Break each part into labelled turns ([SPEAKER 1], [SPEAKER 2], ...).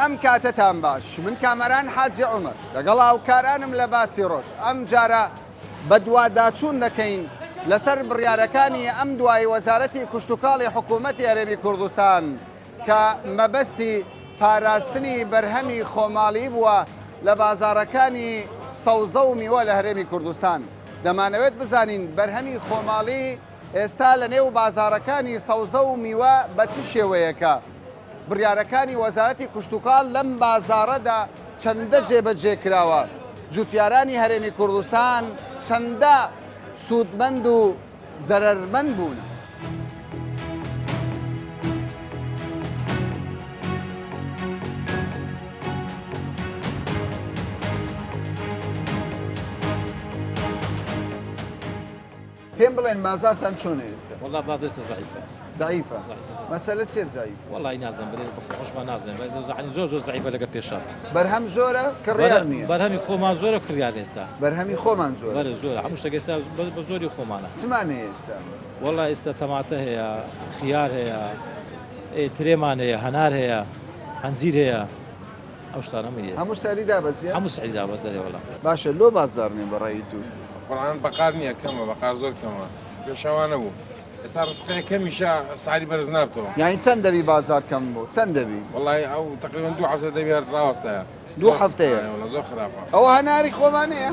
[SPEAKER 1] ئەم کاتتان باش من کامەران حاجی عومەر لەگەڵ هاوکارانم لە باسی ڕۆژ ئەم جارە بە دوواداچوون دەکەین لەسەر بڕیارەکانی ئەم دوای وەزارەتی کشتتوکاڵی حکوومەتی هەرێمی کوردستان کە مەبەستی پاراستنی بەرهەمی خۆماڵی بووە لە بازارەکانی سەوزە و میوە لە هەرێمی کوردستان. دەمانەوێت بزانین بەرهەمی خۆماڵی ئێستا لە نێو بازارەکانی سەوزە و میوە بە چ شێوەیەکە؟ بڕیارەکانی وەزارەتی کشتتوکاڵ لەم بازارەدا چەندە جێبەجێ کراوە؟ جوتیارانی هەرێمی کوردستان چەندە سوودمەند و زەرەرمەند بوون؟ پێم بڵێن بازارتان چۆنە ئێستا؟
[SPEAKER 2] والله بازار ضعيفة.
[SPEAKER 1] ضعیفە؟ مەسەلە چێ ضعیف؟
[SPEAKER 2] والله نازم بري خوش ما نازم يعني زور ضعيفة لقى بيشات.
[SPEAKER 1] بەرهەم زۆرە کڕیار نییە.
[SPEAKER 2] برهمي خوما زورة كريار استا.
[SPEAKER 1] بەرهەمی خۆمان زۆر.
[SPEAKER 2] بر زورة همش تجسا بزوري خومانا.
[SPEAKER 1] زمانێ ئێستا؟
[SPEAKER 2] والله استا طماطة هي خيار هي تريمان هي هنار هي هنزير هي أوشتانا مية.
[SPEAKER 1] هەموو سەری دابەزیە؟
[SPEAKER 2] همو سعيدة بزاري والله.
[SPEAKER 1] باشە لۆ بازارنێ بەڕێی تو.
[SPEAKER 3] بەڵام بەقار نییە کەمە بەقار زۆر کەمە پێشەوانە بوو ئێستا ڕسقەیە کەمیشە سعی بەرز نابتەوە
[SPEAKER 1] یانی چەند دەبی بازار کەم بوو چەند دەبی؟
[SPEAKER 3] وڵی ئەو تقریبا 2 هەفتە دەبێت ڕاوەستەیە
[SPEAKER 1] 2 هەفتەیە
[SPEAKER 3] لە زۆر خراپە
[SPEAKER 1] ئەوە هەناری خۆمانەیە؟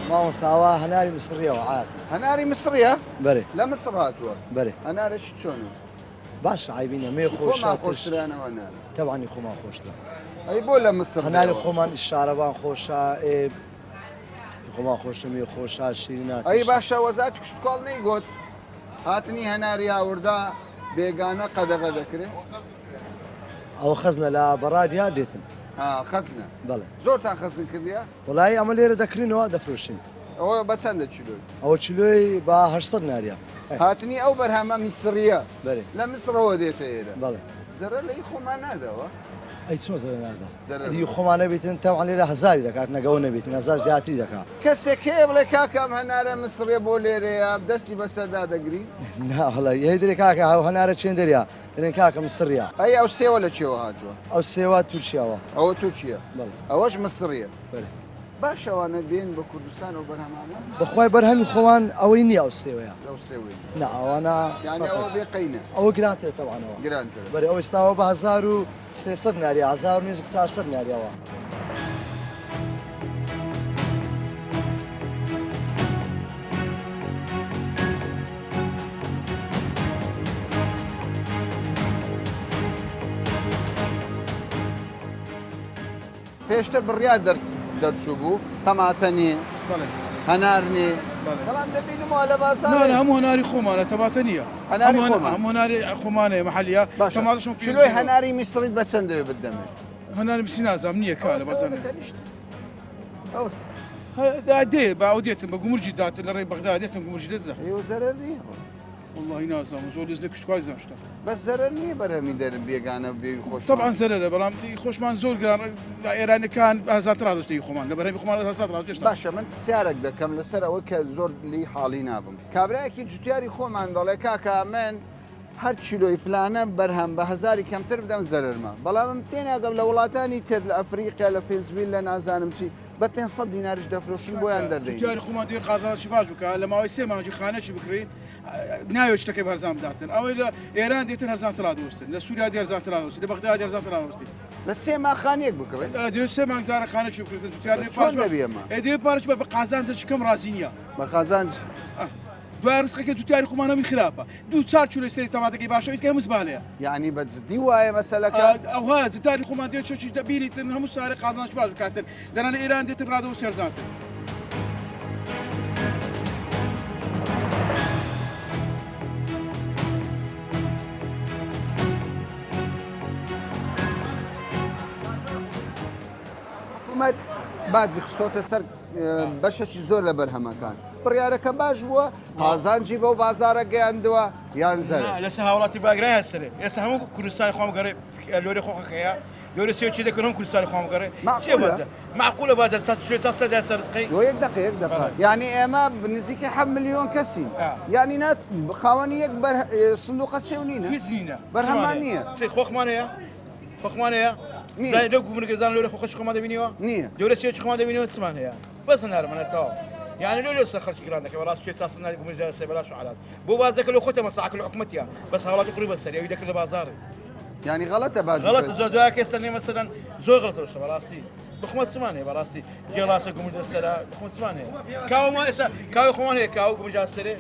[SPEAKER 4] مامۆستاوا هەناری مسریەوە عات
[SPEAKER 1] هەناری مسریە؟
[SPEAKER 4] بەرێ
[SPEAKER 1] لە مسر هاتووە
[SPEAKER 4] بەرێ
[SPEAKER 1] هەنارێکی چۆنە؟
[SPEAKER 4] باش عیبینە مێ
[SPEAKER 1] خۆمان
[SPEAKER 4] خۆش
[SPEAKER 1] خۆشترانەوە هەنار
[SPEAKER 4] تەوانی خۆمان خۆشتە
[SPEAKER 1] ئەی بۆ لە مسر
[SPEAKER 4] هەناری خۆمان شارەبان خۆشە خۆمان خۆشەمی خۆشە شیرینات
[SPEAKER 1] ئەی باشە وەزارەتی کشتتوکاڵ نەیگوت هاتنی هەناری هاوردا بێگانە قەدەغە دەکرێت؟
[SPEAKER 4] ئەو خەزنە لە بەڕادیا دێتن
[SPEAKER 1] خەزنە
[SPEAKER 4] بەڵێ
[SPEAKER 1] زۆرتان خەزن کردیە؟
[SPEAKER 4] وڵی ئەمە لێرە دەکرینەوە دەفرۆشین
[SPEAKER 1] ئەوە بە چەندە چیلۆی؟
[SPEAKER 4] ئەوە چلۆی بە 800 ناریە
[SPEAKER 1] هاتنی ئەو بەرهەمە میسریە
[SPEAKER 4] بەرێ
[SPEAKER 1] لە مسرەوە دێتە ئێرە
[SPEAKER 4] بەڵێ
[SPEAKER 1] زەرە لەی خۆمان نادەوە؟
[SPEAKER 4] ئەی چۆن زەرە نادا دی خۆمان نەبێتن تەوان لێرە هەزاری دەکات نەگەەوە نەبێتن هەزار زیاتری دەکات
[SPEAKER 1] کەسێک هەیە بڵێ کاکەم هەنارە مسرێ بۆ لێرەیە دەستی بەسەردا دەگری؟
[SPEAKER 4] ناڵە یە درێ کاکە هاو هەنارە چێن دەریا دەێن کاکە مستڕە
[SPEAKER 1] ئەی ئەو سێوە لە چێوە هاتووە؟
[SPEAKER 4] ئەو سێوە تووشیاوە
[SPEAKER 1] ئەوە تووچیە؟
[SPEAKER 4] بەڵێ
[SPEAKER 1] ئەوەش مسڕیە
[SPEAKER 4] بەرێ
[SPEAKER 1] باشەوانە بێن بە کوردستان و بەرهەمانە؟
[SPEAKER 4] بەخوای بەرهەمی خۆمان ئەوەی نییە ئەو سێوەیە
[SPEAKER 1] لەو سێوەی
[SPEAKER 4] ناوانە
[SPEAKER 1] یعنی ئەوە بێ قەینە
[SPEAKER 4] ئەوە گرانتێت تەوانەوە
[SPEAKER 1] گرانتر
[SPEAKER 4] بەرێ ئەو ئێستاوە بە 1300 ناریە 1400 ناریەوە
[SPEAKER 1] پێشتر بڕیار دەرچوو بوو تەماتەنی هەنارنی بەڵام دەبینمەوە لە بازار
[SPEAKER 5] هەموو هەناری خۆمانە تەماتە نییە هەموو هەناری خۆمانەیە مەحەلیە
[SPEAKER 1] کیلۆی هەناری میسریت بە چەند دەوێت بدەمێت؟
[SPEAKER 5] هەناری میسی نازام نییە کا لە بازار دێ با ئەو دێتن بە گومرجی داتن لە ڕێی بەغدا دێتن گومرجی دێتدا
[SPEAKER 1] ئێوە زەرەر نییە
[SPEAKER 5] والله نازام زۆر لێز لە کشتتوای زانشتە
[SPEAKER 1] بەس زەرەر نییە بەرهەمی دەرم بێگانە بێ خۆش
[SPEAKER 5] طبعا زەرەرە بەڵام خۆشمان زۆر گران لە ئێرانەکان هەزار ڕادشتی خۆمان لە بەرهەمی خۆمان هەزار ڕادشت
[SPEAKER 1] باشە من پرسیارێک دەکەم لەسەر ئەوە کە زۆر لی حاڵی نابم کابراایەکی جوتیاری خۆمان دەڵێ کاکە من هەر چیلۆی فلانە بەرهەم بە هەزاری کەمتر بدەم زەرمە بەڵامم تێناگەم لە وڵاتانی تر لە ئەفریقیا لە فێزبیل لە نازانم چی بە 500 دیناریش دەفرۆشین بۆیان دەردەین
[SPEAKER 5] جوتیاری خۆمان دوێ قازانشی باش بکە لە ماوەی 3 مانجی خانەی بکڕین ناوێت شتەکەی بەرزان بداتن ئەوەی لە ئێران دێتن هەرزان ترادوستن لە سووریا هەرزان ترادوستی لە بەغدا هەرزان ترادوستی
[SPEAKER 1] لە 3 ماخانەیەک بکڕێت
[SPEAKER 5] دوێت 3 مانگزارە خانەی بکردن جوتیاری
[SPEAKER 1] چۆن دەبێمە
[SPEAKER 5] ئێدێ پارچ بە قازانجە چکەم رازی نییە
[SPEAKER 1] بە قازانج
[SPEAKER 5] دوای ڕسقەکە جوتیاری خۆمانەمی خراپە 2-4 چولەی سەری تەماتەکەی باشەوەیت کە مزبالەیە
[SPEAKER 1] یعنی بە جددی وایە مەسەلەکە
[SPEAKER 5] ئەوها جتاری خۆمان دێت چۆچی دەبینیتن هەموو سارە قازانش باش بکاتن دەنە لە ئێران دێتن ڕادەوەست هێرزانتن
[SPEAKER 1] حکوومەت باجی خستۆتە سەر بەشێکی زۆر لە بەرهەمەکان بڕیارەکە باش بووە پازانجی بەو بازارە گەیاندووە یان زەر
[SPEAKER 6] لەسەر هاوڵاتی باگرای هەسەرێ ئێستا هەموو کوردستانی خۆم گەڕێ لۆری خۆخەکەیە لۆری سێوچی دەکەن کوردستانی خۆم گەڕێ معقولە بازە سەرسقی
[SPEAKER 1] یەک دقیق یعنی ئێمە نزیکە 7 ملیۆن کەسین یعنی نات خاوەنی یەک سندوقە سێو نینە
[SPEAKER 6] هیچ نینە
[SPEAKER 1] بەرهەمان نییە
[SPEAKER 6] خۆخمانەیە خۆخمانەیە زای لەو گومرگزان لەورە خۆش خۆمان دەبینیەوە
[SPEAKER 1] نییە
[SPEAKER 6] لەورە سێکی خۆمان دەبینەوە چمان هەیە بەس هەنارمانەتەوە يعني لو لسه خرج كلام ذاك وراس شيء تاسنا لكم رجال سبلاش وعلات بو بازك لو خوته مساك الحكومتيا بس هولات قريبه السريع ويدك البازار
[SPEAKER 1] يعني غلطه باز
[SPEAKER 6] غلط زوداك يستني مثلا زو غلط وش براستي بخمس ثمانية براستي جلاسة قوم السرا بخمس ثمانية كاو ما إسا كاو خوان هيك كاو قوم جال السرا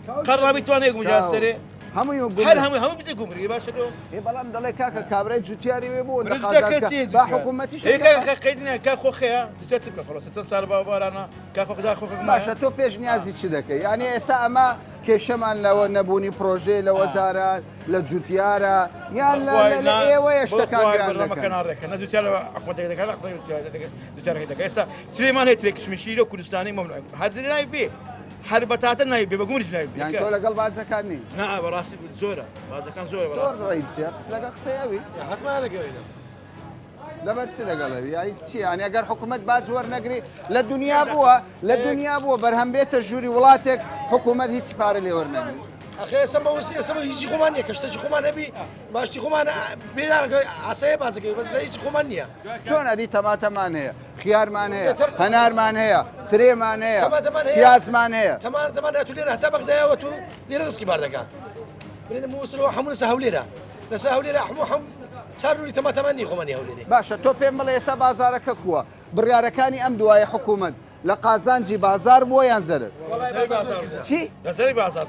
[SPEAKER 6] قرابي تواني قوم جال السرا
[SPEAKER 1] هم يقول
[SPEAKER 6] هم بتقوم ريبا شنو
[SPEAKER 1] اي بلام دلي كاكا كابريت جوتياري ويبو
[SPEAKER 6] رزقك
[SPEAKER 1] با حكومتي
[SPEAKER 6] هيك قيدنا كاخو خيا تسبك خلاص صار بابارانا كاخو خدا خو
[SPEAKER 1] باشا تو پێش نیازی چ دەکەی یعنی ئێستا ئەمە کێشەمان لەوە نەبوونی پرۆژێ لە وەزارە لە جوتیارە یان لە ئێوەیە شتەکان
[SPEAKER 6] كنارك انا زوتيار حكومتك دكان زوتيار هسه سليمان هيك مشي له كردستاني ممنوع هذا نايب بيه حربتات نايب بيه بقومش نايب بيه
[SPEAKER 1] يعني تۆ لەگەڵ بازەکان نی
[SPEAKER 6] نعم براسي زوره هذا كان زوره براسي
[SPEAKER 1] زۆر ڕێیسیە قس لەگە قسەیەوی
[SPEAKER 6] حتما انا قايل
[SPEAKER 1] لەبەر چ لەگەڵەوی یانی چی یانی ئەگەر حکوومەت باز وەرنەگری لە دنیا بووە بەرهەم بێتە ژووری وڵاتێک حکوومەت هیچ پارە لێ وەرنەگری
[SPEAKER 7] اخي سما هیچی خۆمان نییە کەشتێکی خۆمان هەبی باشتی خۆمان بێدارەکە ئاسەیە بازەکەی بەس هیچی خۆمان نییە
[SPEAKER 1] چۆن ئەدی تەماتەمان هەیە خیارمان هەیە هەنارمان هەیە فرێمان هەیە پیازمان هەیە
[SPEAKER 7] تەماتەمان هەیە تو لێرە هەتا بەغدایەوە تو لێرە ڕزقی باردەکە بنێدە مووسڵەوە هەموو لەسە هەولێرە لەسە هەولێرە هەموو چاروری تەماتەمان نی خۆمانی هەولێرە
[SPEAKER 1] باشە تۆ پێم بڵێ ئێستا بازارەکە کووە بڕیارەکانی ئەم دوایە حکوومەت لە قازانجی بازار بووە یان زەرر چی؟
[SPEAKER 6] زري بازار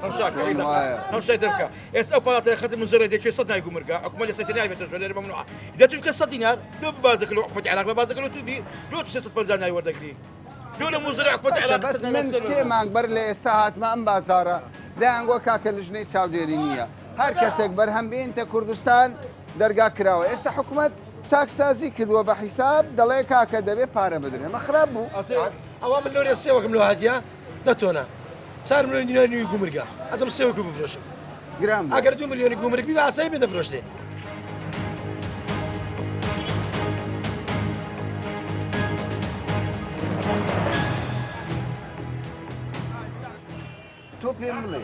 [SPEAKER 6] تمشي تبكى اس او بارات ختم الزر دي صدنا يقوم مرقا حكومه لسه دينار بتزول ممنوعه اذا تبكى صد دينار لو بازك لو حكومه العراق بازك لو تبي لو تسيط بنزان اي وردك لي لو مزرع حكومه العراق
[SPEAKER 1] بس من سێ مانگ بەر لە ئێستا هاتمە ئەم بازارە دەیانگۆ کاکە لژنەی چاودێری نییە هەر کەسێک بەرهەم بێنتە کوردستان دەرگا کراوە ئێستا حکوومەت چاکسازی کردووە بە حیساب دەڵێ کاکە دەبێت پارە بدرێ مە خراپ بوو
[SPEAKER 7] ئەوە من لۆرە سێوەکەم لەوە هاتیە دەتۆنە 4 ملیۆن دیناری گومرگا ئەزم سێوەکە بفرۆشم
[SPEAKER 1] گرام
[SPEAKER 7] ئەگەر 2 ملیۆنی گومرگ بی بە ئاسایی بێ دەفرۆشتێ
[SPEAKER 1] تۆ پێم بڵێ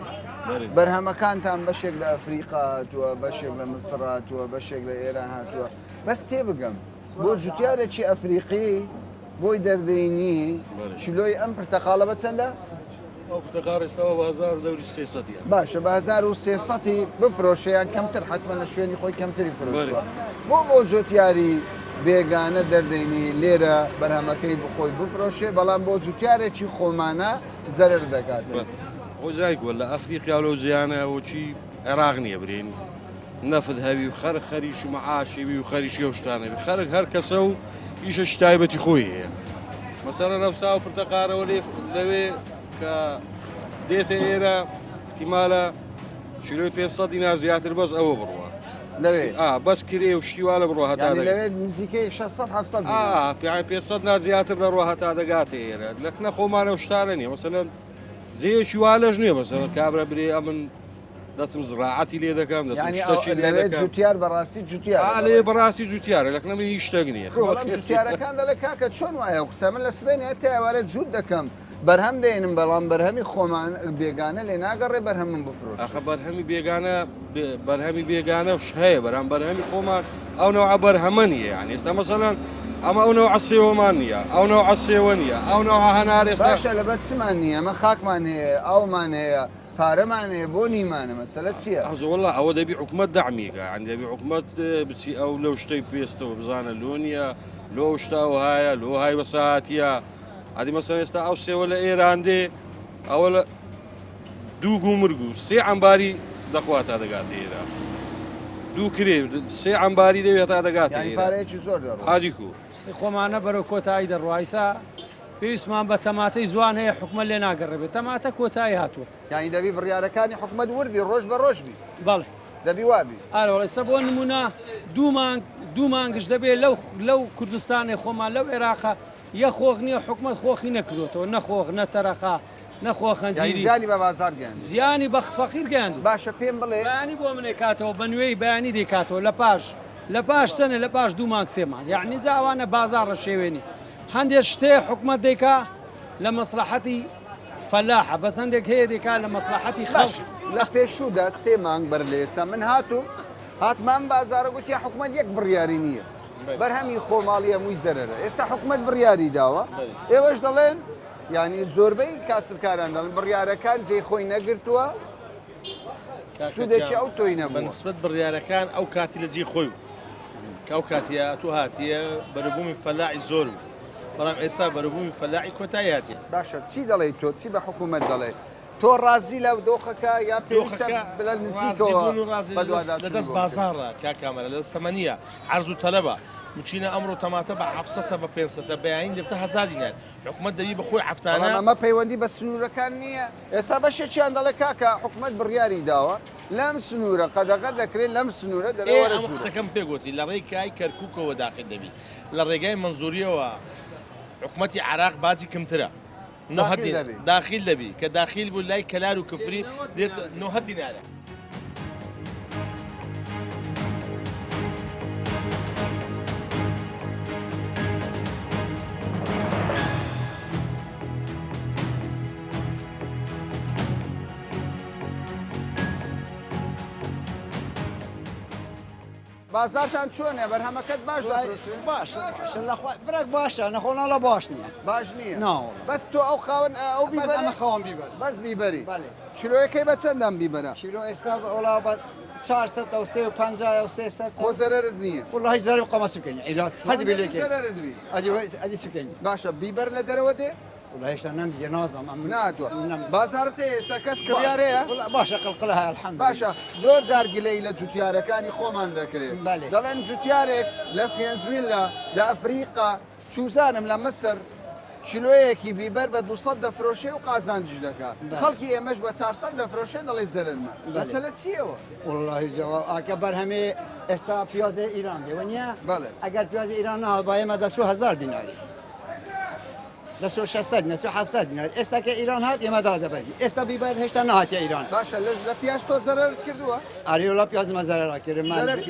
[SPEAKER 1] بەرهەمەکانتان بەشێک لە ئەفریقا هاتووە بەشێک لە مسر هاتووە بەشێک لە ئێران هاتووە بەس تێ بگەم بۆ جوتیارێکی ئەفریقی بۆی دەردەینی چیلۆی ئەم پرتەقاڵە بە چەندە؟
[SPEAKER 8] ئەو پرتەقاڵ ئێستاوە بازار دەوری 300
[SPEAKER 1] باشە بە 1300 بفرۆشەیان کەمتر حتممە لە شوێنی خۆی کەمتری فرۆشوە بۆ جوتیاری بێگانە دەردەینی لێرە بەرهەمەکەی بخۆی بفرۆشێ بەڵام بۆ جوتیارێکی خۆمانە زەرر دەکات.
[SPEAKER 8] خۆزای گوە لە ئەفریقیا لەو زیانە وچی عێراق نییە برین نەفت هەوی و خەریش و مەعاشیوی و خەریشی و شتانەوی خەرک هەر کەسە و ئیشە شتایبەتی خۆی هەیە مەسەرە نەفسا و پرتەقارەوە لەوێ کە دێتە ئێرە احتیمالە شیلۆی 500 دینار زیاتر بەس ئەوە بڕوە
[SPEAKER 1] لەوێ
[SPEAKER 8] بەس کرێ و شتیوالە بڕوە هەتا
[SPEAKER 1] لەوێت نزیکەی 600
[SPEAKER 8] 500 نار زیاتر لە ڕۆ هەتا دەگاتە ئێرە لەکنە خۆمانە و شتانە نیە مەسەلەن زێشی والەش نییە بەسەر کابرا برێ ئەمن دەچم زراعەتی لێ دەکەم
[SPEAKER 1] دەست جوتیار بەڕاستی جوتیار
[SPEAKER 8] لێ بەڕاستی جوتیارە لەکنەمە هیچ شتێک نییە
[SPEAKER 1] جوتیارەکان دەڵێ کاکە چۆن وایە قسە من لە سبێنی هەتا ئێوارە جووت دەکەم بەرهەم دێنم بەڵام بەرهەمی خۆمان بێگانە لێ ناگەڕێ بەرهەمم بفرۆش
[SPEAKER 8] ئەخە بەرهەمی بێگانەش هەیە بەرام بەرهەمی خۆمان ئەو نەوع بەرهەمە نیە یان ئێستا مەسەڵەن ئەمە ئەو نەوع عسێوەمان نییە ئەو نەوع عسێوە نییە ئەو نەوع هەنار ئێستا
[SPEAKER 1] باشە لەبەر چمان نییە ئەمە خاکمان هەیە ئەومان هەیە پارەمان هەیە بۆ نیمانە مەسەلە چییە؟
[SPEAKER 8] وڵا ئەوە دەبی حکومەت داعمیکە عن دەبی حکومەت بچی ئەو لەو شتەی پێستەوە بزانە لۆ نییە لۆ شتا و هایە لۆ های وەساهاتیە عادی مەسەن ئێستا ئەو سێوە لە ئێران دێ ئەوە لە 2 گومرگ و 3 عەمباری دەخوات تا دەگات ئێرە 2 کرێ 3 عەمباری دەوێت تا دەگات
[SPEAKER 1] پارەیەکی زۆر دەڕۆ
[SPEAKER 8] عادیکو
[SPEAKER 9] خۆمانە بەرەو کۆتایی دەڕوایسا پێویستمان بە تەماتەی جوان هەیە حکومەت لێ ناگەڕێبێت تەماتە کۆتایی هاتووە
[SPEAKER 1] یانی دەبی بڕیارەکانی حکومەت وردی ڕۆژ بە ڕۆژبی
[SPEAKER 9] بەڵێ
[SPEAKER 1] دەبی وابی
[SPEAKER 9] ئەوەڵێستا بۆ نمونە دوو مانگش دەبێت لەو کوردستانی خۆمان لەو عێراقا یە خۆخ نییە حکومەت خۆخی نەکردوێتەوە نەخۆخ نەتەرەخا نەخۆ خەنجیری
[SPEAKER 1] زیانی بە بازار گەیاند
[SPEAKER 9] زیانی بە فەقیر گەیاند
[SPEAKER 1] باشە پێم بڵێ
[SPEAKER 9] بەیانی بۆ منێ کاتەوە بە نوێی بەیانی دەیکاتەوە لە پاش چەنە لە پاش 2 مانگ 3 مانگ یعنی جاوانە بازاڕە شێوێنی هەندێک شتێ حکومەت دەیکا لە مەسلحەتی فەلاحە بەس هەندێک هەیە دەیکا لە مەسلحەتی خەڵک
[SPEAKER 1] لە پێشوودا 3 مانگ بەر لە ئێستا من هاتمان بازارە گوتی حکومەت یەک بڕیاری نییە بەرهەمی خۆماڵی هەمووی زەرەرە ئێستا حکوومەت بڕیاری داوە ئێوەش دەڵێن ینی زۆربەی کاسبکاران دەڵێن بڕیارەکان جێی خۆی نەگرتووە سوودێکی ئەو تۆی نەبوو
[SPEAKER 6] بەنسبەت بڕیارەکان ئەو کاتی لە جێ خۆی کە ئەو کاتیە تو هاتیە بەرەبوومی فەلاعی زۆر بەڵام ئێستا بەرەبوومی فەلاعی کۆتاییاتێ
[SPEAKER 1] باشە چی دەڵێ تۆ چی بە حکوومەت دەڵێ تۆ ڕازی لەو دۆخەکە یا پێویستە بلە نزیکەوە
[SPEAKER 6] لەدەست بازاڕە کاکامەرە لە دەستەمەنیە عەرز و تەلەبە مچینە ئەمڕۆ تەماتە بە 700 بە 500 بەیاین دەبتە 1000 دینار حکوومەت دەبی بەخۆی عەفتانە
[SPEAKER 1] ئەمە پەیوەندی بە سنوورەکان نییە ئێستا بەشێکیان دەڵێ کاکە حکوومەت بڕیاری داوە لەم سنوورە قەدەغە دەکرێت لەم سنوورە
[SPEAKER 6] ئەمە قسەکەم پێگوتی لە ڕێی کای کەرکووکەوە داخل دەبی لە ڕێگای منزوریەوە حکوومەتی عراق باجی کەمترە داخل دەبی کە داخل بوو لای کەلار و کفری دێت 9 دینارە
[SPEAKER 1] بازارتان چۆنێ بەرهەمەکەت باش
[SPEAKER 4] باشە برێک باشە نەخۆنا لە باش نییە
[SPEAKER 1] باش نییە
[SPEAKER 4] ناوە
[SPEAKER 1] بەس تۆ ئەو خاوەن ئەو بیبەرە
[SPEAKER 4] خەوان بیبەر
[SPEAKER 1] بەس بیبەری
[SPEAKER 4] بەڵێ
[SPEAKER 1] کیلۆیەکەی بە چەندان بیبەرە
[SPEAKER 4] کیلۆ ئێستا وڵا بە 400 و 350 و 300
[SPEAKER 1] خۆ زەرەرت نییە
[SPEAKER 4] والله هیچ زەرەر قەمەس بکەین عیلاج هەدی بێلێکێ
[SPEAKER 1] زەرەرت بی
[SPEAKER 4] ئەدی چ بکەین
[SPEAKER 1] باشە بیبەر لە دەرەوە دێ
[SPEAKER 4] والله هێشتا نەمدیگە نازانم ئەم
[SPEAKER 1] ناتوە بازارت ئێستا کەس کڕیارەیە
[SPEAKER 4] باشە قڵقڵە هەیە الحەمد
[SPEAKER 1] باشە زۆر جار گلەی لە جوتیارەکانی خۆمان دەکرێت
[SPEAKER 4] بەڵێ.
[SPEAKER 1] دەڵێن جوتیارێک لە فێنزویلا لە ئەفریقا چوزانم لە مەسر کیلۆیەکی بیبەر بە 200 دەفرۆشێ و قازانجی دەکات خەڵکی ئێمەش بە 400 دەفرۆشێ دەڵێ زەرمە مەسەلە چیەوە؟
[SPEAKER 4] والله جواب ئاکە بەرهەمێ ئێستا پیازە ئیران دێوە نییە
[SPEAKER 1] بەڵێ
[SPEAKER 4] ئەگەر پیازە ئیران نهات باەمە 1000 دیناری 600 700 دینار ئێستا کە ئیران هات ئێمە دادەبەری ئێستا بیبەر هێشتا نهاتە ئیران
[SPEAKER 1] باشە لە پیاش تۆ زەرەر کردووە؟
[SPEAKER 4] ئەریۆلا پیازمە زەرەرا کرد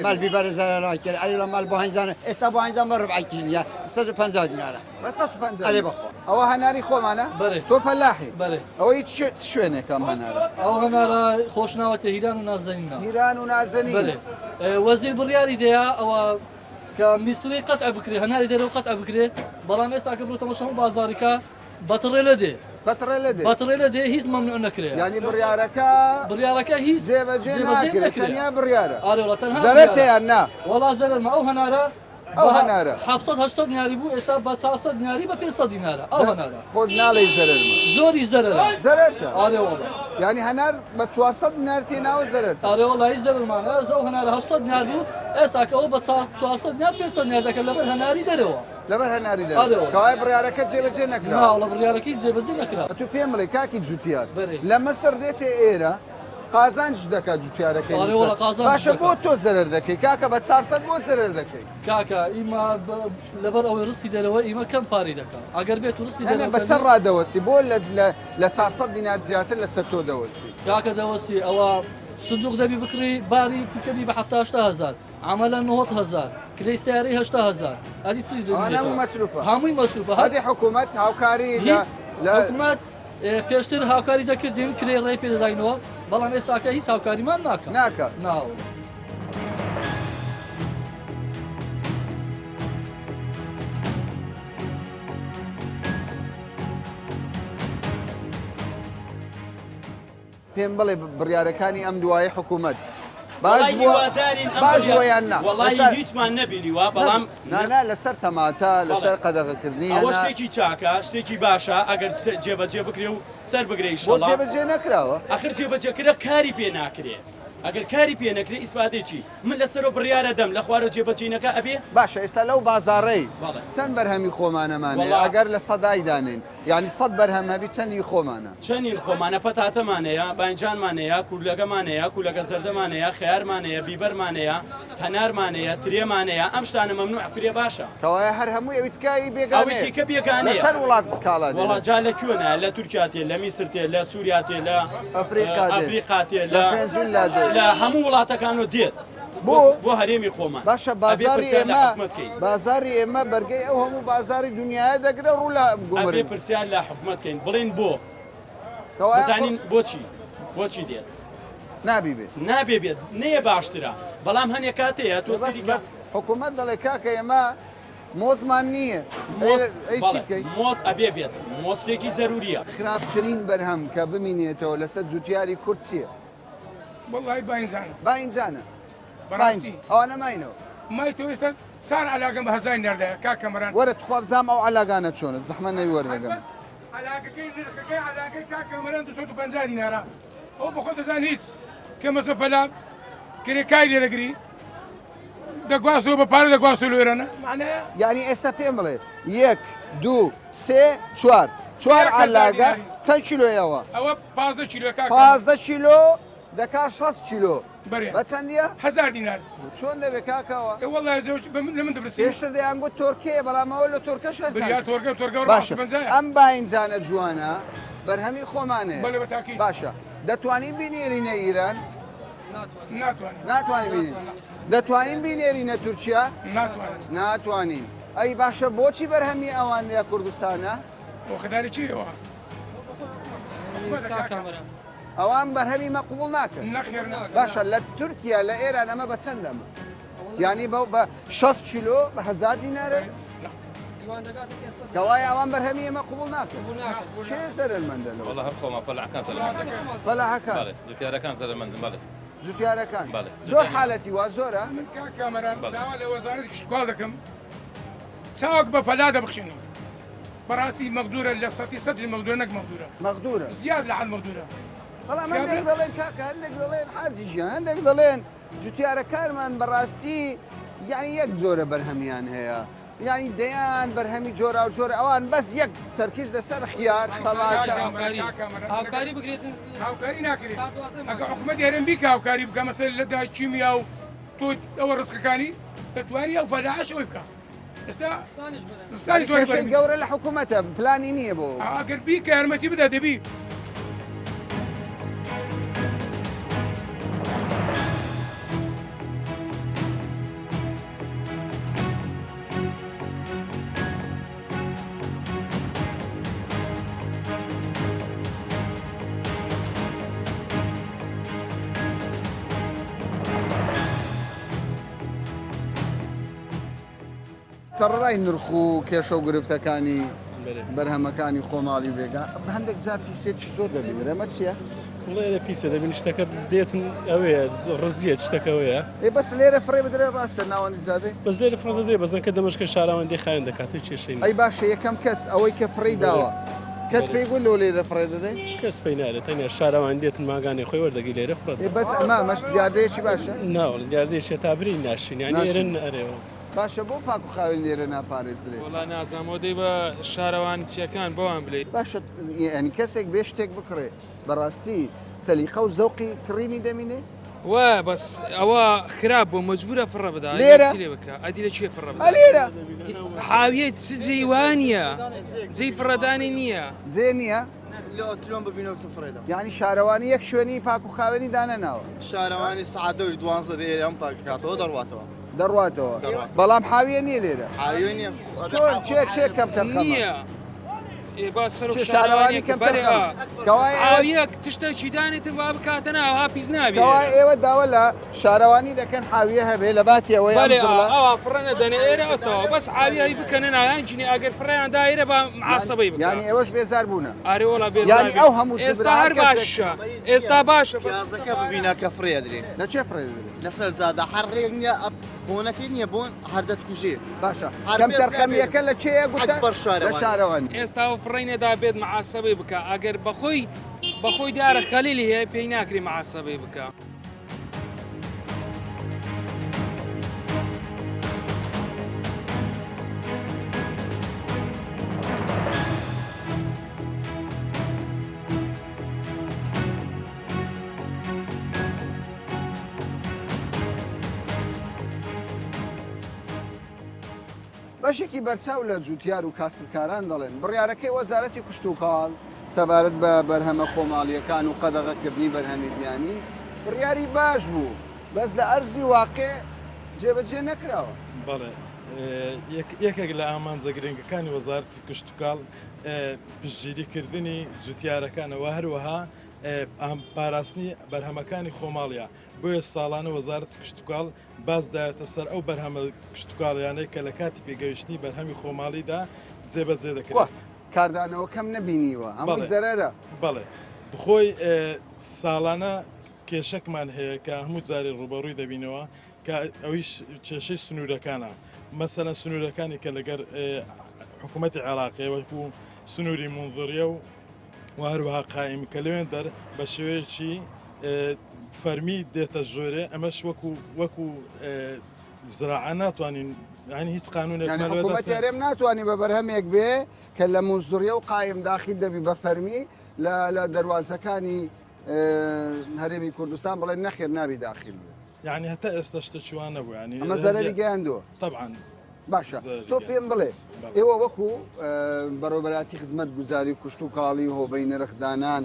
[SPEAKER 4] مال بیبەر زەرەرا کرد ئەریۆلا مال بۆهینزانە ئێستا بۆهینزان بە ڕبعی کیمیە 150 دینارە
[SPEAKER 1] بە 150
[SPEAKER 4] ئەرێ بەخۆ
[SPEAKER 1] ئەوە هەناری خۆمانە؟
[SPEAKER 9] بەڵێ.
[SPEAKER 1] تۆ فەلاحی
[SPEAKER 9] بەڵێ.
[SPEAKER 1] ئەوەی شوێنێکم هەنارە
[SPEAKER 9] ئەو هەنارە خۆشناوەتە هیران و نازەنینە
[SPEAKER 1] هیران و نازەنین
[SPEAKER 9] بەڵێ وەزیر بڕیاری دەیە ئەوە کە میسری قەتع بکرێ هەناری دەرەوە قەتع بکرێ بەڵام ئێستا کە بڕۆ تەماشا بازاریکە بەتڕێ لە دێ
[SPEAKER 1] بەتڕێ لە دێ
[SPEAKER 9] بەتڕێ لە دێ هیچ مەمنوع نەکرێ
[SPEAKER 1] ینی بڕیارەکە
[SPEAKER 9] هیچ
[SPEAKER 1] جێبەجێ ناکرێت تەنیا بڕیارە
[SPEAKER 9] ئارێوڵە تەنها
[SPEAKER 1] زەرەر تیان نا
[SPEAKER 9] وەڵا زەرەرمە ئەو هەنارە
[SPEAKER 1] ئەو هەنارە
[SPEAKER 9] 700 دییناری بوو ئێستا بە 400 دییناری بە 500 دیینارە ئەو هەنارە
[SPEAKER 1] خۆت ناڵی زەرەرمە
[SPEAKER 9] زۆری زەرەرە
[SPEAKER 1] زەرەرتە
[SPEAKER 9] ئارێوڵە
[SPEAKER 1] ینی هەنار بە 400 دینار تێناوە زەرەر
[SPEAKER 9] ئارێوەڵی زەرمانە ئەو هەنارە 800 دیینار بوو ئێستا کەەوە بە 400 دیینار 500 دیینار دەکەن لەبەر هەناری دەرەوە
[SPEAKER 1] لەبەر هەناری دەرەوە کەوای بڕیارەکە جێبەجێ نەکرا
[SPEAKER 9] ناوڵە بڕیارەکەی جێبەجێ نەکرا
[SPEAKER 1] تو پێم بڵێ کاکی جوتیار
[SPEAKER 9] بەرێ.
[SPEAKER 1] لە مەسەر دێتێ ئێرە قازانج دەکات جوتیارەکەی
[SPEAKER 9] ئارێوەڵە قازانج
[SPEAKER 1] باشە
[SPEAKER 9] دەکات.
[SPEAKER 1] بۆ تۆ زەرەر دەکەی کاکە بە 400 بۆ زەرەر دەکەی
[SPEAKER 9] کاکە ئیمە لەبەر ئەوەی ڕستی دەرەوە ئیمە کەم پارەی دەکات ئەگەر بێت و ڕستی
[SPEAKER 1] یعنی بە چەند ڕادەوەستی بۆ لە 400 دینار زیاتر لەسەر تۆ دەوەستی
[SPEAKER 9] کاکە دەوەستی ئەوە سندوق دەبی بکڕی باری پکەبی بە 700,000 عملە 90,000 کرێی سیارەی 80,000 ئەدی چی
[SPEAKER 1] هەمووی مەسروفە
[SPEAKER 9] هەمووی مەسروفە
[SPEAKER 1] هەدی حکوومەت هاوکاری
[SPEAKER 9] حکوومەت پێشتر هاوکاری دەکرد دێن کرێ ڕێی پێدەداینەوە بەڵام ئێستاکە هیچ هاوکاریمان ناکات ناو
[SPEAKER 1] پێم بڵێ بڕیارەکانی ئەم دوایە حکوومەت باش بۆیان نا
[SPEAKER 10] وڵی هیچمان نەبینیوە بەڵام
[SPEAKER 1] نانا لەسەر تەماتە لەسەر قەدەغەکردنی
[SPEAKER 10] ئەوە شتێکی چاکە شتێکی باشە ئەگەر جێبەجێ بکرێ و سەر بگرێ
[SPEAKER 1] بۆ جێبەجێ نەکراوە
[SPEAKER 10] ئەخر جێبەجێکرە کاری پێ ناکرێ ئەگەر کاری پێ نەکرێ ئیسپاتێکی من لەسەرەوە بڕیارە دەم لە خوارە جێبەجێنەکە ئەبێ
[SPEAKER 1] باشە ئێستا لەو بازاڕەی چەند بەرهەمی خۆمانەمانێ ئەگەر لە سەدای دانین ینی 100 بەرهەمەبی چەندی خۆمانە
[SPEAKER 10] چەندین خۆمانە پەتاتەمانەیە بانجانمانەیە کورلەکەمانەیە کولەکە زەردەمانەیە خیارمانەیە بیبەرمانەیە هەنارمانەیە ترێمانەیە ئەم شتانە مەمنوع کرێ باشە
[SPEAKER 1] کەوایە هەر هەمووی ئەوی تکایی بێگانەیە
[SPEAKER 10] کە بێگانەیە
[SPEAKER 1] چەند وڵات کاڵا
[SPEAKER 10] وڵات جا لە کوێنە لە تورکیا تێ لە میسر تێ لە سووریا تێ لە ئەفریقا تێ لە هەموو وڵاتەکانەوە دێت بۆ هەرێمی خۆمان
[SPEAKER 1] باشە بازاری ئێمە بەرگەی ئەو هەموو بازاری دنیاە دەگرە ڕوو لە
[SPEAKER 10] گومڕێ پرسیار لە حکوومەتکەین بڵێن بۆ بزانین بۆچی دێت
[SPEAKER 1] نابی بێ
[SPEAKER 10] نابێ بێت نەیە باشترە بەڵام هەنێ کاتەیە تۆ
[SPEAKER 1] بەس بەس حکوومەت دەڵێ کاکە ئێمە مۆزمان نییە
[SPEAKER 10] مۆز ئەبێ بێت مۆستێکی زەروریە
[SPEAKER 1] خراپترین بەرهەم کە بمینێتەوە لەسەر جوتیاری کورد چییە؟
[SPEAKER 5] والله باینزانە
[SPEAKER 1] باینجانە
[SPEAKER 5] بەڕاستی
[SPEAKER 1] ئەوە نەماینەوە
[SPEAKER 5] مای تۆ ئێستا سار علاقەم بە هەزای نەردەیە کا کەمەران
[SPEAKER 1] وەرە تخوا بزانم ئەو عەلاگانە چۆنە زەحمە نەوی وەربگەم
[SPEAKER 5] علاقەکەی نرخەکەی علاقەی کا کەمەران 250 دینارە ئەو بەخۆ دەزان هیچ کە مەسە فەلا کرێکای لێ دەگری دەگواستەوە بە پارە دەگواستە لێرەنە معنەیە
[SPEAKER 1] یعنی ئێستا پێم بڵێ 1 2 3 4 چوار عەلاگە چەند کیلۆیەوە؟
[SPEAKER 5] ئەوە 15 کیلۆ کا
[SPEAKER 1] 15 کیلۆ دەکات 6 کیلۆ
[SPEAKER 5] بەرێ
[SPEAKER 1] بە چەندیە؟
[SPEAKER 5] 1000 دینار
[SPEAKER 1] چۆن دەبێت کاکەوە؟
[SPEAKER 5] والله لە من دەبرسی
[SPEAKER 1] پێشتر دەیانگوت تۆرکێ بەڵام ئەوە لە تۆرکەش
[SPEAKER 5] بریا تۆرگە
[SPEAKER 1] باشە ئەم باینجانە جوانە بەرهەمی خۆمانەیە
[SPEAKER 5] بەڵێ بە تاکید
[SPEAKER 1] باشە دەتوانین بینێرینە ئیران؟
[SPEAKER 5] ناتوانین
[SPEAKER 1] بینین دەتوانین بینێرینە تورکیا؟ ناتوانین ئەی باشە بۆچی بەرهەمی ئەوان یا کوردستانە؟
[SPEAKER 5] خداری چیەوە؟
[SPEAKER 1] ئەوان بەرهەمی مەقبوڵ ناکەن باشە لە تورکیا لە ئێران ئەمە بە چەندەمە؟ یعنی بە 6 کیلۆ بە 1000 دینارە؟ کەوای ئەوان بەرهەمی ئێمە قبوڵ ناکەن چێ سەرمەندە
[SPEAKER 11] والله هەر خۆمە پەلاحەکان سەرمەندن
[SPEAKER 1] فەلاحەکان
[SPEAKER 11] جوتیارەکان سەرمەندن بەڵێ
[SPEAKER 1] جوتیارەکان زۆر حالەتی وا زۆرە
[SPEAKER 5] من کامەران داوا لە وەزارەتی کشتتوکاڵ دەکەم چاوەک بە فەلا دەبخشێنم بەڕاستی مەقدورە لە سەدی مەقدورە نەک
[SPEAKER 1] مەقدورە
[SPEAKER 5] زیاد لە عەد مەقدورە
[SPEAKER 1] بەڵام هەندێک دەڵێن کاکە هەندێک دەڵێن حاجی ژیان هەندێک دەڵێن جوتیارەکانمان بەڕاستی یعنی یەک جۆرە بەرهەمیان هەیە یعنی دەیان بەرهەمی جۆرا و جۆرە ئەوان بەس یەک تەرکیز لەسەر خیار
[SPEAKER 5] هاوکاری بگرێتن هاوکاری ناکرێت ئەگە حکومەت هێرن بیکە هاوکاری بکە مەسەر لەدا چیمیا و تۆ ئەوە ڕزقەکانی دەتوانی ئەو فەلاحش ئەوی بکە ئێستا زستانی
[SPEAKER 1] تۆی گەورە لە حکوومەتە پلانی نییە بۆ
[SPEAKER 5] ئەگەر بیکە یارمەتی بدە دەبی
[SPEAKER 1] سەرڕای نرخ و کێشە و گرفتەکانی بەرهەمەکانی خۆماڵی بێگا هەندێک جار پیسێکی زۆر دەبینێت ئەمە چییە؟
[SPEAKER 12] وڵێ پیسە دەبین شتەکە دێتن ئەوەیە ڕزیە شتەکەوەیە
[SPEAKER 1] بەس لێرە فڕێ بدرێ ڕاستە ناوەندی زیادەی
[SPEAKER 12] بەس لێرە فڕ دەدرێ بەزەکە دەمەشکە شاراوەندی خایەن دەکات و کێشەی
[SPEAKER 1] ئەی باشە یەکەم کەس ئەوەی کە فڕی داوە کەس پێی گوت لۆ لێرە فڕێ دەدەی
[SPEAKER 12] کەس پێی نارێت تەنیا شاراوان دێتن ماگانی خۆی وەردەگی لێرە فڕ
[SPEAKER 1] بەس ئەمە مەش دیاردەیەکی باشە
[SPEAKER 12] ناوەڵ دیاردەیە تابری ناشین یانی ئێرن ئەرێەوە
[SPEAKER 1] باشە بۆ پاک و خاوێن لێرە ناپارێزرێت
[SPEAKER 13] وڵای نازانۆدەی بە شارەوان چیەکان بەوان بڵێ
[SPEAKER 1] باشە ئەنی کەسێک بێ شتێک بکڕێ بەڕاستی سەلیقە و زەوقی کڕینی دەمینێ
[SPEAKER 13] وە بەس ئەوە خراپ بۆ مەجبورە فڕە بدا
[SPEAKER 1] لێرە
[SPEAKER 13] لێ بکە ئەدی لە چێ فڕە
[SPEAKER 1] لێرە
[SPEAKER 13] حاویێت جیوانە جێی فڕەدانی نییە
[SPEAKER 1] جێ نییە
[SPEAKER 14] لۆتلۆم ببینەوە سفرێدا
[SPEAKER 1] یعنی شارەوانی یەک شوێنی پاک و خاوێنی دانەناوە
[SPEAKER 14] شارەوانی سعادەوری دوانزە دێ ئەم پاکاتەوە دەڕواتەوە
[SPEAKER 1] دەڕواتەوە بەڵام حاویە نییە لێرە
[SPEAKER 14] حاویە نییە
[SPEAKER 1] چێ کەمتر
[SPEAKER 13] نییە با سەر
[SPEAKER 1] شارەوانی کەمتر
[SPEAKER 13] ئاویەک تشتێکی دانێتن وا بکاتەنە ئەوها پیس نابێت
[SPEAKER 1] کەوای ئێوە داوە لە شارەوانی دەکەن حاویە هەبێ لە باتی ئەوەی
[SPEAKER 13] ئەوە فڕەنە دەنێ ئێرەوەتەوە بەس ئاویایی بکەنە ناوانجینی ئەگەر فڕیان دایرە بە معاسەبەی بکە
[SPEAKER 1] یعنی ئێوەش بێزار بوونە
[SPEAKER 13] ئارێوەڵا
[SPEAKER 1] یعنی ئەو هەموو
[SPEAKER 13] ئێستا هەر باشە ئێستا باشە
[SPEAKER 14] پیازەکە ببینە کە فرێ درێ
[SPEAKER 1] لە چێ فرێ
[SPEAKER 14] لەسەر زادە هەڕێک نییە بۆنەکەی نییە بۆن هەردەت کوژێ
[SPEAKER 1] باشە کەمتر خەمیەکە لە چێە گوتە لە شارەوانی
[SPEAKER 13] ئێستا فڕینەدا بێت معاسەبەی بکە ئەگەر بەخۆی دیارە خەلیلی هەیە پێی ناکری معاسەبەی بکە
[SPEAKER 1] بەشێکی بەرچاو لە جوتیار و کاسبکاران دەڵێن بڕیارەکەی وەزارەتی کشتتوکاڵ سەبارەت بە بەرهەمە خۆماڵیەکان و قەدەغەکردنی بەرهەمی بیانی بڕیاری باش بوو بەس لە ئەرزی واقع جێبەجێ نەکراوە
[SPEAKER 12] بەڵێ یەکێک لە ئامانجە گرنگەکانی وەزارەتی کشتتوکاڵ پشتگیریکردنی جوتیارەکانەوە هەروەها پاراستنی بەرهەمەکانی خۆماڵیە بۆیە ساڵانە وەزارەت کشتتوکاڵ بازدایەتە سەر ئەو بەرهەمە کشتتوکاڵیانەی کە لە کاتی پێگەیشتنی بەرهەمی خۆماڵیدا جێبەجێ دەکرێت
[SPEAKER 1] کاردانەوە کەم نەبینیوە هەموو زەرەرە
[SPEAKER 12] بەڵێ بخۆی ساڵانە کێشەکمان هەیە کە هەموو جارێ ڕوبەڕووی دەبینەوە کە ئەویش کێشەی سنوورەکانە مەسەلەن سنوورەکانی کە لەگەر حکوومەتی عێراقی وەکو سنووری منظریە و هەروەها قایم کە لەوێن دەر بە شێوەیەکی فەرمی دێتە ژۆرێ ئەمەش وەکو زراعە ناتوانین ینی هیچ
[SPEAKER 1] قانونێکم ناتوانانی بە بەرهەمێک بێ کە لە منزوریە و قایم داخل دەبی بە فەرمی لە دەواازەکانی هەرێمی کوردستان بڵێن نەخێر نابی داخل بێ
[SPEAKER 12] یعنی هەتا ئێستا شتەچوان نەبوو ینی
[SPEAKER 1] ئەمە زەرەری گەیاندووە
[SPEAKER 12] طبعاً
[SPEAKER 1] باشە تۆ پێم بڵێ ئێوە وەکو بەڕۆبەراتی خزمەت گوزاری کوشت و کاڵی هۆبەی نرخدانان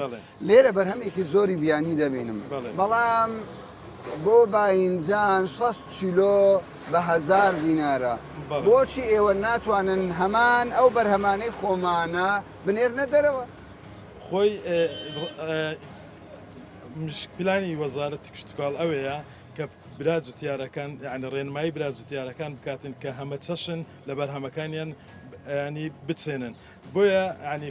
[SPEAKER 1] لێرە بەرهەمێکی زۆری بیانی دەبینم بەڵام بۆ باینجان 6 کیلۆ بە 1000 دینارە بۆچی ئێوە ناتوانن هەمان ئەو بەرهەمانەی خۆمانە بنێرنە دەرەوە
[SPEAKER 12] خۆی پلانی وەزارەتی کشتتوکاڵ ئەوەیە کە براز و تیارەکان یعنی ڕێنمایی براز و تیارەکان بکاتن کە هەمە چەشن لە بەرهەمەکانیان ینی بچێنن بۆیە ینی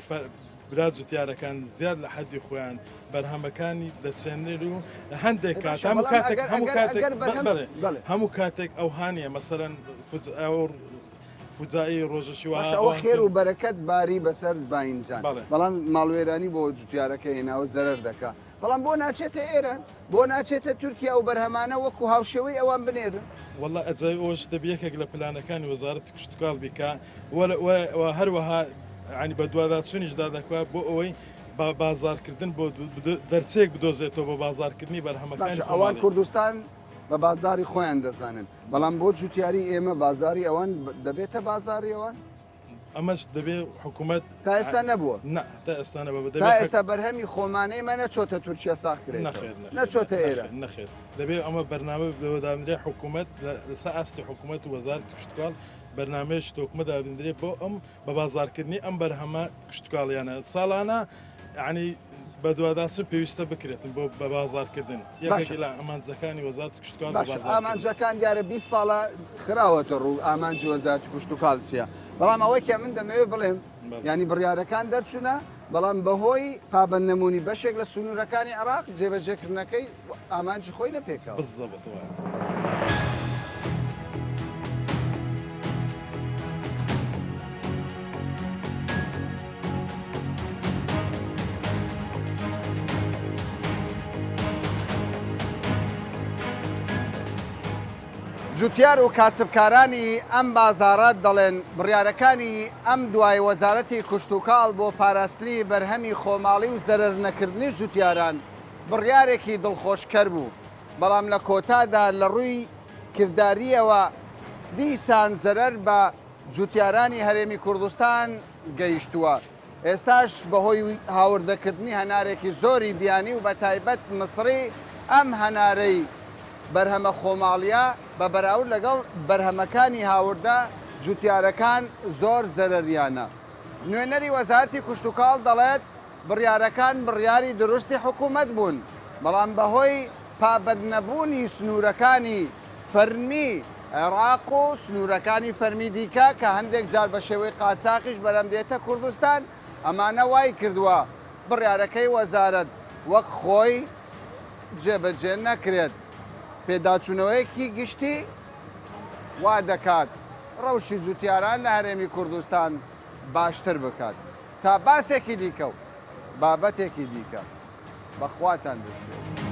[SPEAKER 12] براز و تیارەکان زیاد لە حەدی خۆیان بەرهەمەکانی دەچێنێت و هەندێک کات هەموو کاتێک ئەو هاانە مەسەرەن فوجایی ڕۆژەشیوەەوە
[SPEAKER 1] خێر و بەرەکەت باری بەسەر باینجان بەڵام ماڵوێرانی بۆ جوتیارەکە هێناوە زەرەر دەکات بەڵام بۆ ناچێتە ئێران بۆ ناچێتە تورکیا و بەرهەمانە وەکو هاوشێوەی ئەوان بنێرن
[SPEAKER 12] والله ئەجای ئەوش دەبیەکێک لە پلانەکانی وەزارەتی کشتتوکاڵ بیکە هەروەها ینی بە دوواداچوونیشدا دەکوات بۆ ئەوەی بازارکردن بۆ دەرچێک بدۆزێتەوە بە بازارکردنی بەرهەمەکانی
[SPEAKER 1] ئەوان کوردستان بە بازاری خۆیان دەزانن بەڵام بۆ جوتیاری ئێمە بازاری ئەوان دەبێتە بازاری ئەوان
[SPEAKER 12] ئەمەش دەبێت حکوومەت
[SPEAKER 1] تا ئێستا نەبووە
[SPEAKER 12] تا ئێستانە
[SPEAKER 1] تا ئێستا بەرهەمی خۆمانەی مە نەچۆتە تورکیا ساختکرێت نەچۆتە ئێرە
[SPEAKER 12] نەخێت دەبێت ئەمە بەرنامە بەوەدامرێ حکوومەت لەسەر ئاستی حکوومەت و وەزارەتی کشتتوکاڵ بەرنمەیەش تۆکمە دابدرێت بۆ ئەم بە بازارکردنی ئەم بەرهەمە کشتتوکاڵیانە ساڵانە ینی بە دوواداچن پێویستە بکرێتن بۆ بە بازارکردن یەکێک لە ئەمانجەکانی وەزارەتی کشتتوکاڵ
[SPEAKER 1] ئامانجەکان دیارە 20 ساڵە خراوەتە ڕوو ئامانجی وەزارەتی کشتتوکاڵ چیە بەڵام ئەوەی کە من دەمەوێت بڵێم ینی بڕیارەکان دەرچوونە بەڵام بەهۆی پابەندنەمونی بەشێک لە سنوورەکانی عراق جێبەجێکردنەکەی ئامانجی خۆی نەپێکەوە
[SPEAKER 12] بزەبێتەوە.
[SPEAKER 1] جوتیار و کاسبکارانی ئەم بازارات دەڵێن بڕیارەکانی ئەم دوای وەزارەتی کشتتوکاڵ بۆ پاراستنی بەرهەمی خۆماڵی و زەرەر نەکردنی جوتیاران بڕیارێکی دڵخۆشکەر بوو بەڵام لە کۆتادا لە ڕووی کردداریەوە دیسان زەرەر بە جوتیارانی هەرێمی کوردستان گەیشتووە ئێستاش بەهۆی هاوردەکردنی هەنارێکی زۆری بیانی و بە تایبەت مسری ئەم هەنارەی بەرهەمە خۆماڵیە بە بەراورد لەگەڵ بەرهەمەکانی هاوردە جوتیارەکان زۆر زەرەریانە نوێنەری وەزارەتی کشتتوکاڵ دەڵێت بڕیارەکان بڕیاری دروستی حکوومەت بوون بەڵام بەهۆی پابەندنەبوونی سنوورەکانی فەرمی عێراق و سنوورەکانی فەرمی دیکە کە هەندێک جار بە شێوەی قاچاقیش بەرەم دێتە کوردستان ئەمانە وای کردووە بڕیارەکەی وەزارەت وەک خۆی جێبەجێ نەکرێت پێداچوونەوەیەکی گشتی وا دەکات ڕەوشی جوتیاران لە هەرێمی کوردستان باشتر بکات تا باسێکی دیکە و بابەتێکی دیکە بەخواتان دەستێت.